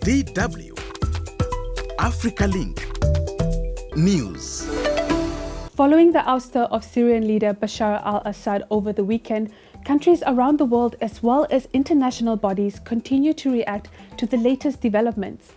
DW AfricaLink News. Following the ouster of Syrian leader Bashar al-Assad over the weekend, countries around the world as well as international bodies continue to react to the latest developments.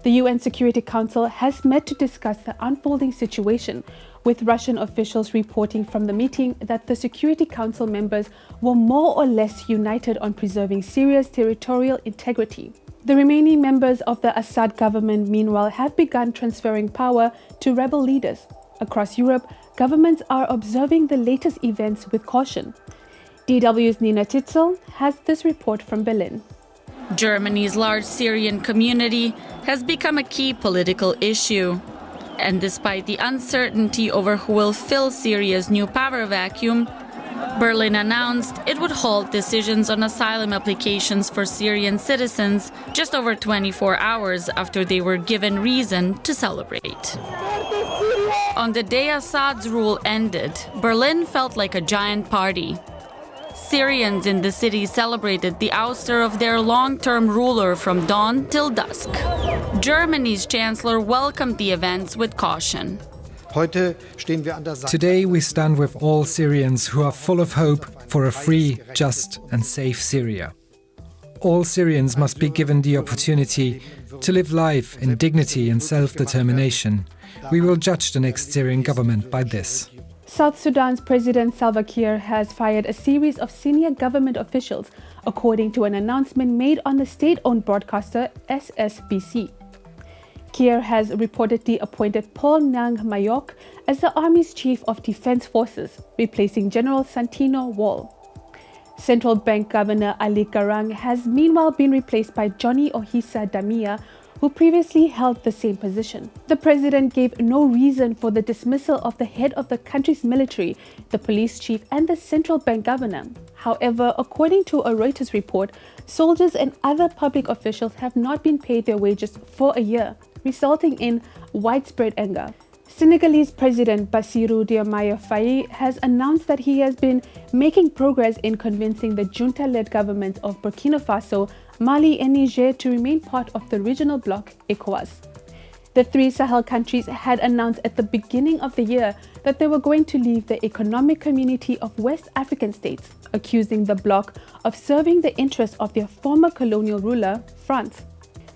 The UN Security Council has met to discuss the unfolding situation, with Russian officials reporting from the meeting that the Security Council members were more or less united on preserving Syria's territorial integrity. The remaining members of the Assad government, meanwhile, have begun transferring power to rebel leaders. Across Europe, governments are observing the latest events with caution. DW's Nina Titzel has this report from Berlin. Germany's large Syrian community has become a key political issue. And despite the uncertainty over who will fill Syria's new power vacuum, Berlin announced it would halt decisions on asylum applications for Syrian citizens just over 24 hours after they were given reason to celebrate. On the day Assad's rule ended, Berlin felt like a giant party. Syrians in the city celebrated the ouster of their long-term ruler from dawn till dusk. Germany's chancellor welcomed the events with caution. Today we stand with all Syrians who are full of hope for a free, just and safe Syria. All Syrians must be given the opportunity to live life in dignity and self-determination. We will judge the next Syrian government by this. South Sudan's President Salva Kiir has fired a series of senior government officials, according to an announcement made on the state-owned broadcaster SSBC. Kiir has reportedly appointed Paul Nang Mayok as the Army's Chief of Defense Forces, replacing General Santino Wall. Central Bank Governor Ali Garang has meanwhile been replaced by Johnny Ohisa Damia, who previously held the same position. The president gave no reason for the dismissal of the head of the country's military, the police chief, and the central bank governor. However, according to a Reuters report, soldiers and other public officials have not been paid their wages for a year, resulting in widespread anger. Senegalese President Bassirou Diomaye Faye has announced that he has been making progress in convincing the junta-led governments of Burkina Faso, Mali and Niger to remain part of the regional bloc ECOWAS. The three Sahel countries had announced at the beginning of the year that they were going to leave the Economic Community of West African States, accusing the bloc of serving the interests of their former colonial ruler, France.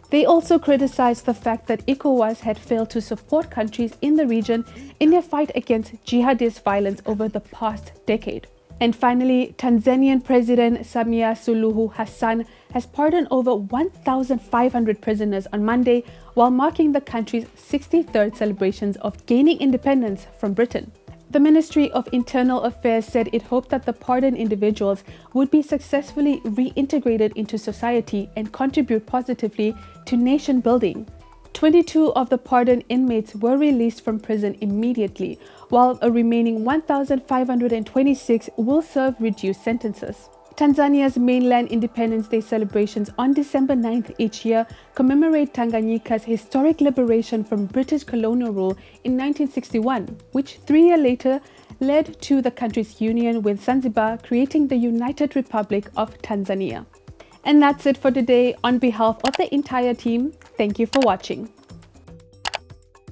They also criticized the fact that ECOWAS had failed to support countries in the region in their fight against jihadist violence over the past decade. And finally, Tanzanian President Samia Suluhu Hassan has pardoned over 1,500 prisoners on Monday while marking the country's 63rd celebrations of gaining independence from Britain. The Ministry of Internal Affairs said it hoped that the pardoned individuals would be successfully reintegrated into society and contribute positively to nation building. 22 of the pardoned inmates were released from prison immediately, while a remaining 1,526 will serve reduced sentences. Tanzania's mainland Independence Day celebrations on December 9th each year commemorate Tanganyika's historic liberation from British colonial rule in 1961, which 3 years later led to the country's union with Zanzibar, creating the United Republic of Tanzania. And that's it for today. On behalf of the entire team, thank you for watching.